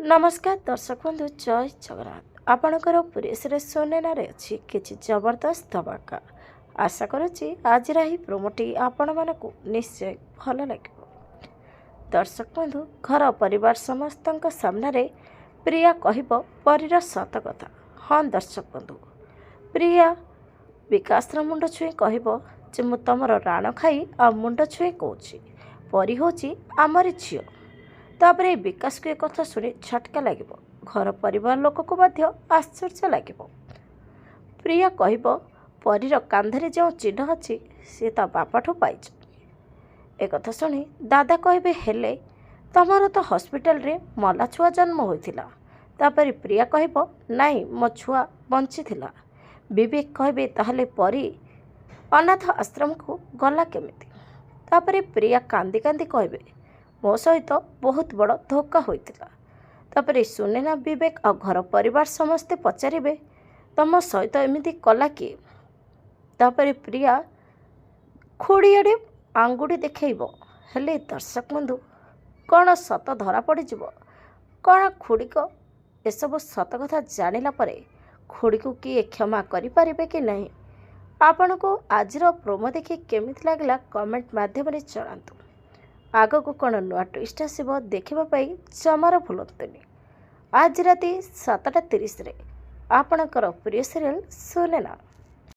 नमस्कार दर्शक बंधु जय जगन्नाथ आपणकर पुरेश सोनेना अच्छी किसी जबरदस्त धमाका आशा करुच्ची आज प्रोमोटी आपण मानक निश्चय भल लगे। दर्शक बंधु घर परिवार समस्त सामने प्रिया कहब परीर सत कथा। हाँ दर्शक बंधु प्रिया विकास मुंड छुई कहब जे मु तुमर राण खाई आ मुंड छुई कौची परी हूँ आमरी झील। तापर विकास को एक कथा शुणी झटका लगे घर परिवार लोक को आश्चर्य लगे। प्रिया कहब परीर कांधरे जो चिन्ह अच्छी सी ता बापाठू पाई। एक कथा शुणी दादा कहबे हेले तमर तो हॉस्पिटल रे मला छुआ जन्म होइथिला। तापर प्रिया कहब नाई मो छुआ बंची थिला। विवेक कहबे ताहले परी अनाथ आश्रम को गला केमिति। तापर प्रिया कांदी कांदी कहबे मो सहित बहुत बड़ धोखा होइतिला। तापर सुनेना विवेक आ घर परिवार समस्ते पचारे तम सहित एमिति कला किए। तापर प्रिया खोड़ियाड़े आंगुठी देखब हेले दर्शक बंधु कौन सत धरा पड़ीज कौन खुड़ी को एसबू सत कथा जानिला परे खुड़ी को किए क्षमा करें कि नहीं। आपण को आजर प्रोमो देखि केमिति लागला कमेंट माध्यम जनातु। आग को कौन नुआ ट्विस्ट आसब देखापी जमार भूलतुनि। आज राति 7:30 आपणकर प्रिय सीरियल सुनेना।